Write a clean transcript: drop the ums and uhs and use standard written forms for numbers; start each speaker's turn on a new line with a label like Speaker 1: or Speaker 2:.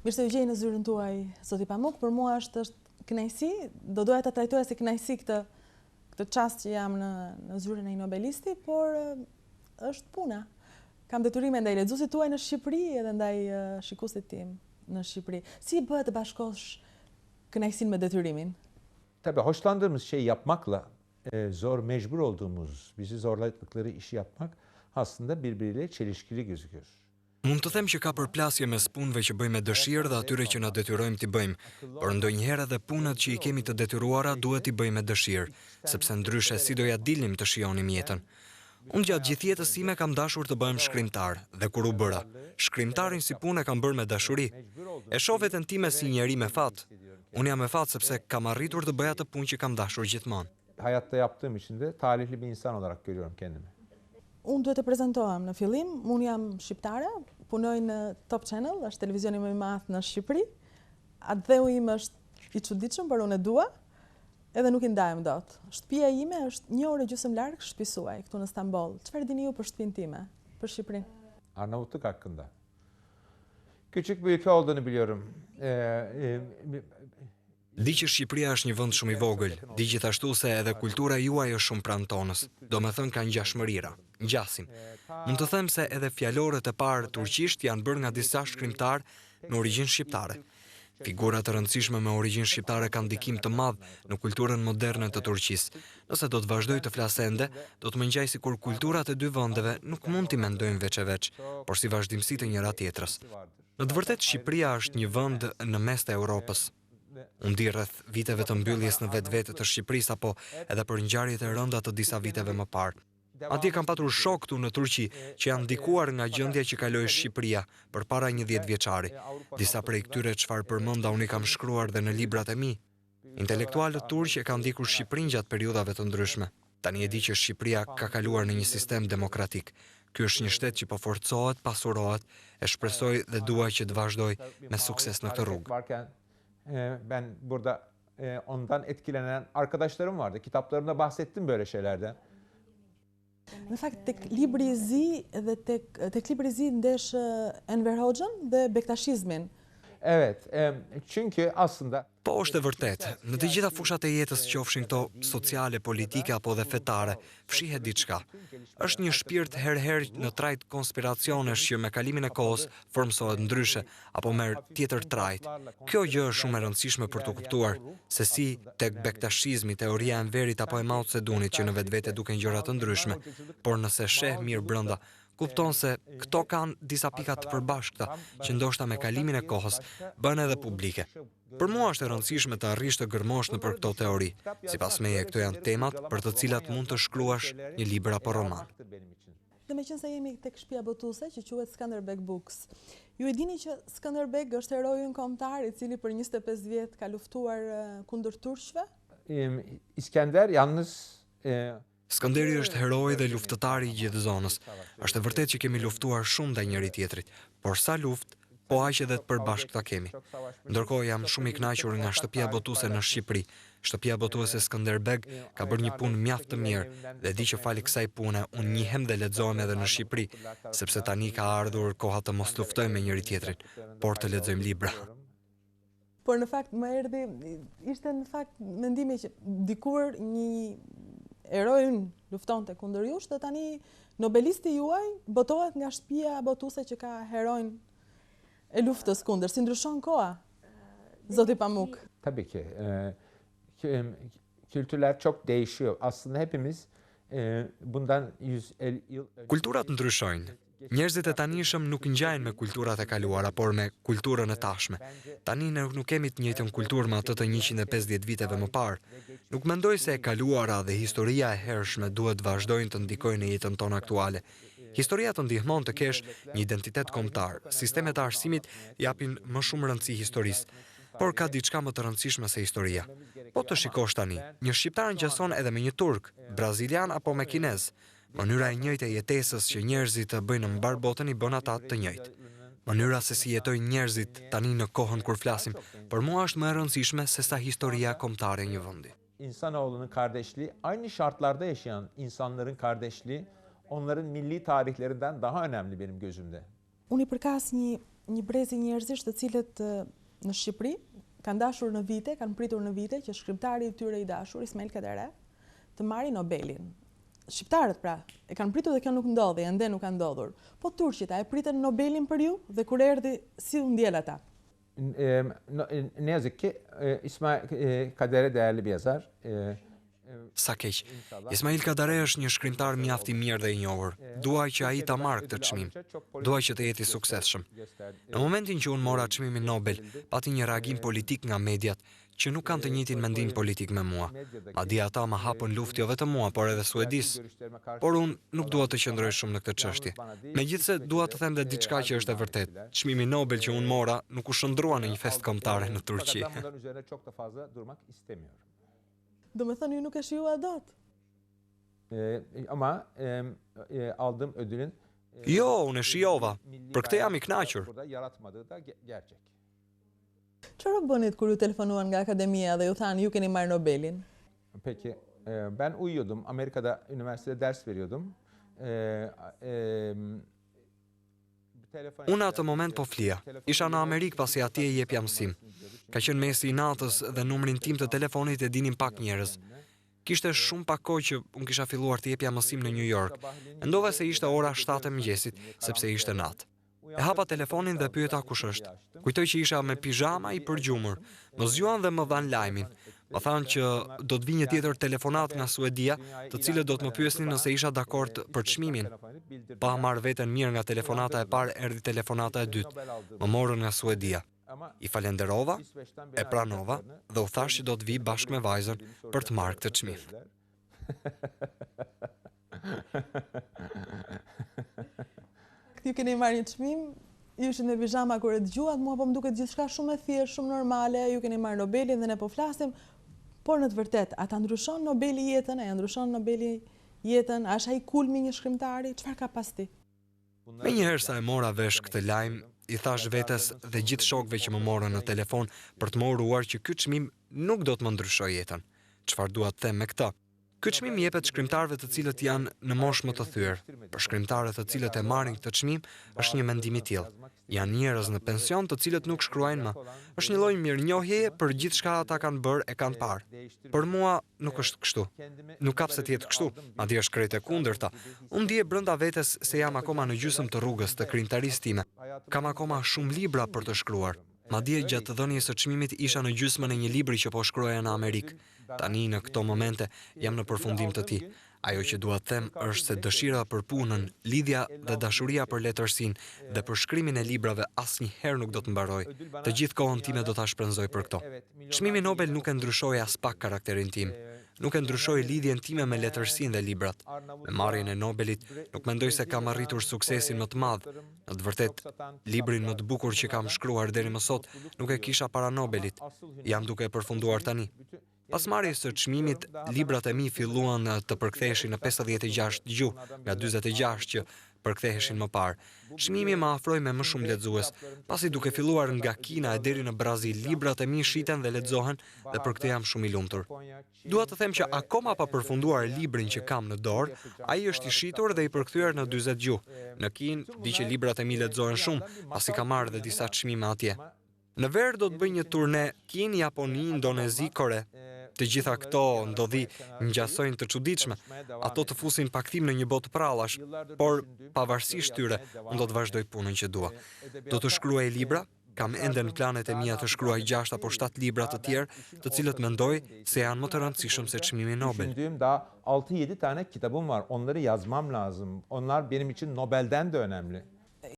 Speaker 1: Mirë se u gjej në zyrën tuaj, zoti Pamuk, për mua është kënaqësi, do doja ta trajtoja si kënaqësi këtë çast që jam në zyrën e një nobelisti, por është puna. Kam detyrime ndaj lexuesit tuaj në Shqipëri edhe ndaj shikuesit tim në Shqipëri. Si bëhet të bashkosh kënaqësinë me detyrimin?
Speaker 2: Tabii hoşlandığımız şeyi yapmakla zor mecbur olduğumuz, bizi zorladıkları işi yapmak aslında birbiriyle çelişkili gözüküyor.
Speaker 3: Mund të them që ka përplasje mes punëve që bëjmë me dëshirë dhe atyre që na detyrojmë t'i bëjmë, por ndonjëherë edhe punët që i kemi të detyruara duhet t'i bëjmë me dëshirë, sepse ndryshe si do ja dilnim të shijonim jetën. Unë gjatë gjithë jetës time kam dashur të bëhem shkrimtar, dhe kur u bëra, shkrimtarin si punë e kam bërë me dashuri. E shoh veten time si njeri me fat. Unë jam me fat sepse kam arritur të bëj atë punë që kam dashur gjithmonë.
Speaker 2: Hayatta yaptığım için de talihli bir insan olarak görüyorum kendimi.
Speaker 1: Unë duhet të prezantohem në fillim, unë jam shqiptare, punoj në Top Channel, është televizioni më i madh në Shqipëri. Dheu im është i çuditshëm, por unë e dua, edhe nuk i ndajem dot. Shtëpia ime është 1 orë gjysmë larg shtëpi suaj, këtu në Stamboll. Çfarë dini ju për shtëpinë time, për Shqipërinë?
Speaker 2: Arnavutluk hakkında. Küçük bir ülke olduğunu biliyorum.
Speaker 3: Di që Shqipëria është një vend shumë i vogël, di gjithashtu se edhe kultura juaj është shumë pranë tonës, do me thënë ka ngjashmërira, ngjasim. Mund të them se edhe fjalorët e parë turqisht janë bërë nga disa shkrimtar me origjinë shqiptare. Figura të rëndësishme me origjinë shqiptare kanë ndikim të madh në kulturën moderne të Turqisë. Nëse do të vazhdoj të flas ende, do të më ngjaj sikur kulturat e dy vendeve nuk mund t'i mendojmë veç e veç, por si vazhdimsi të njëra tjetrës. Në të vërtetë Shqipëria është një vend në mes të Europës. Unë di rreth viteve të mbylljes në vetvete të Shqipërisë apo edhe për ngjarjet e rënda të disa viteve më parë. Atje kam patur shok këtu në Turqi që janë ndikuar nga gjendja që kaloi Shqipëria përpara një 10 vjeçari. Disa prej këtyre çfarë përmenda unë i kam shkruar dhe në librat e mi. Intelektualët turq e kanë ndikur Shqipërinë gjatë periudhave të ndryshme. Tani e di që Shqipëria ka kaluar në një sistem demokratik. Ky është një shtet që po forcohet, pasurohet, e shpresoj dhe dua që të vazhdoj me sukses në këtë rrugë.
Speaker 2: Ben burada ondan etkilenen arkadaşlarım vardı. Kitaplarımda bahsettim böyle şeylerden.
Speaker 1: Në fakt, tek libri i zi dhe tek libri i zi ndesh Enver Hoxhën dhe bektashizmin.
Speaker 2: Evet, çünkü aslında
Speaker 3: Po është e vërtetë, në të gjitha fushat e jetës, qofshin këto sociale, politike apo dhe fetare, fshihet diçka. Është një shpirt herëherë në trajt konspiracionesh që me kalimin e kohës formsohet ndryshe apo merr tjetër trajt. Kjo gjë është shumë e rëndësishme për të kuptuar se si tek bektashizmi, teoria e Enverit apo e Mao Zedongit që në vetvete duken gjëra të ndryshme, por nëse sheh mirë brenda, kupton se këto kanë disa pika të përbashkëta që ndoshta me kalimin e kohës bën edhe publike. Për mua është e rëndësishme të arrish të gërmosh nëpër këto teori. Sipas meje, këto janë temat për të cilat mund të shkruash një libër apo roman.
Speaker 1: Dhe meqense jemi tek shtëpia botuese që quhet Skanderbeg Books. Ju e dini që Skanderbeg është heroi kombëtar i cili për 25 vjet ka luftuar kundër turqëve?
Speaker 2: İskender yalnız
Speaker 3: Skanderi është heroi dhe luftëtari i gjithë zonës. Është e vërtetë që kemi luftuar shumë ndaj njëri tjetrit, por sa luftë, po aq edhe të përbashkëta kemi. Ndërkohë jam shumë i kënaqur nga shtëpia botuese në Shqipëri. Shtëpia botuese Skanderbeg ka bërë një punë mjaft të mirë dhe di që fali kësaj pune unë njihem dhe lexohem edhe në Shqipëri, sepse tani ka ardhur koha të mos luftojmë me njëri tjetrin, por të lexojmë libra.
Speaker 1: Por në fakt më erdhi, ishte në fakt mendimi që dikur një heroi luftonte kundër jush dhe tani nobelisti juaj botohet nga shtëpia botuese që ka heroin e luftës kundër. Si ndryshon koha, zoti Pamuk?
Speaker 2: Tabii ki kültürler çok değişiyor. Aslında hepimiz bundan 150 yıl
Speaker 3: Kulturat ndryshojnë. Njerëzit e tanishëm nuk ngjajnë me kulturat e kaluara, por me kulturën e tashme. Tani ne nuk kemi të njëjtën kulturë me atë të 150 viteve më parë. Nuk mendoj se e kaluara dhe historia e hershme duhet vazhdojnë të ndikojnë në jetën tonë aktuale. Historia të ndihmon të kesh një identitet kombëtar. Sistemet e arsimit japin më shumë rëndësi historisë, por ka diçka më të rëndësishme se historia. Po të shikosh tani, një shqiptar ngjason edhe me një turk, brazilian apo me kinez. Mënyra e njëjtë e jetesës që njerëzit të bëjnë në mbar botën i bën ata të njëjtë. Mënyra se si jetojnë njerëzit tani në kohën kur flasim, për mua është më e rëndësishme se sa historia kombëtare e një vendi.
Speaker 2: İnsanoğlunun kardeşliği, aynı şartlarda yaşayan insanların kardeşliği, onların milli tarihlerinden daha önemli benim gözümde.
Speaker 1: Unë i përkas një brezi njerëzish të cilët në Shqipëri kanë dashur në vite, kanë pritur në vite që shkrimtari i tyre i dashur, Ismail Kadare, të marri Nobelin. Shqiptarët pra, e kanë pritur dhe kjo nuk ndodhi, ende nuk ka ndodhur. Po turqit, a e pritën Nobelin për ju dhe kur erdhi si u ndjel ata?
Speaker 2: Ne yazık ki İsmail Kadare değerli bir yazar.
Speaker 3: Sa keq. Ismail Kadare është një shkrimtar mjaft i mirë dhe i njohur. Duaj që ai ta marrë këtë çmim. Duaj që të jetë i suksesshëm. Në momentin që unë mora çmimin Nobel, pati një reagim politik nga mediat që nuk kanë të njëjtin mendim politik me mua. Madje ata më hapën luftë jo vetëm mua, por edhe suedis. Por unë nuk dua të qëndroj shumë në këtë çështje. Megjithse dua të them dhe diçka që është e vërtetë. Çmimi Nobel që unë mora nuk u shndrua në një festë kombëtare në Turqi.
Speaker 1: Do me thënë ju nuk e shijua dot.
Speaker 2: Ama aldığım ödülün
Speaker 3: Jo, unë e shijova. Për këtë jam i kënaqur.
Speaker 2: Yaratmadığı da gerçek.
Speaker 1: Çfarë bënit kur ju telefonuan nga akademia dhe ju thanë ju keni marrë Nobelin?
Speaker 2: Peki ben uyuyordum. Amerika'da üniversitede ders veriyordum.
Speaker 3: Unë atë moment po flia. Isha në Amerikë pasi atje i jepja mësim. Ka qenë mesi i natës dhe numrin tim të telefonit e dinin pak njerëz. Kishte shumë pak kohë që unë kisha filluar të jepja mësim në New York. Mendova se ishte ora 7 e mëngjesit, sepse ishte natë. E hapa telefonin dhe pyeta kush është. Kujtoj që isha me pijama i përgjumur. Më zgjuan dhe më dhan lajmin. Më thanë që do të vi një tjetër telefonat nga Suedia, të cilët do të më pyesnin nëse isha dakord për çmimin. Pa marrë veten mirë nga telefonata e parë, erdhi telefonata e dytë. Më morën nga Suedia. I falenderova, e pranova dhe u thash që do të vi bashkë me vajzën për të marrë këtë çmim.
Speaker 1: Ju keni marrë një çmim, ju ishin me pijama kur e dëgjuat, mua po më duket gjithçka shumë e thjeshtë, shumë normale, ju keni marrë Nobelin dhe ne po flasim, por në të vërtetë, a ta ndryshon Nobeli jetën, a ja ndryshon Nobeli jetën, a është ai kulmi një shkrimtari, çfarë ka pas ti?
Speaker 3: Me njëherë sa e mora vesh këtë lajm, i thash vetes dhe gjithë shokëve që më morën në telefon për të më uruar që ky çmim nuk do të më ndryshojë jetën. Çfarë dua të them me këtë? Ky çmim jepet shkrimtarëve të cilët janë në moshë më të thyer. Për shkrimtarët të cilët e marrin këtë çmim, është një mendim i tillë. Janë njerëz në pension të cilët nuk shkruajnë më. Është një lloj mirënjohjeje për gjithçka ata kanë bërë e kanë parë. Për mua nuk është kështu. Nuk ka pse të jetë kështu, madje është krejt e kundërta. Unë ndjej brenda vetes se jam akoma në gjysmë të rrugës të krijimtarisë time. Kam akoma shumë libra për të shkruar. Madje gjatë të dhënies së çmimit isha në gjysmën e një libri që po shkruaja në Amerikë. Tani në këto momente jam në përfundim të tij. Ajo që dua të them është se dëshira për punën, lidhja dhe dashuria për letërsinë dhe për shkrimin e librave asnjëherë nuk do të mbarojë. Të gjithë kohën time do ta shpenzoj për këto. Çmimi Nobel nuk e ndryshoi as pak karakterin tim. Nuk e ndryshoi lidhjen time me letërsinë dhe librat. Me marrjen e Nobelit, nuk mendoj se kam arritur suksesin më të madh. Në të vërtetë, librin më të bukur që kam shkruar deri më sot nuk e kisha para Nobelit. Jam duke e përfunduar tani. Pas marrjes së çmimit, librat e mi filluan të përktheheshin në 56 gjuhë, nga 46 që përktheheshin më parë. Çmimi më afroi me më shumë lexues, pasi duke filluar nga Kina e deri në Brazil, librat e mi shiten dhe lexohen dhe për këtë jam shumë i lumtur. Dua të them që akoma pa përfunduar librin që kam në dorë, ai është i shitur dhe i përkthyer në 40 gjuhë. Në Kinë di që librat e mi lexohen shumë, pasi kam marrë dhe disa çmime atje. Në ver do të bëj një turne Kinë, Japoni, Indonezi, Kore. Të gjitha këto ndodhi ngjasojnë të çuditshme. Ato të fusin pakthim në një botë prallash, por pavarësisht tyre, unë do të vazhdoj punën që dua. Do të shkruaj libra, kam ende në planet e mia të shkruaj 6 apo 7 libra të tjerë, të cilët mendoj se janë më të rëndësishëm se çmimi Nobel.
Speaker 2: Düşündüğüm daha 6-7 tane kitabım var. Onları yazmam lazım. Onlar benim için Nobel'den de önemli.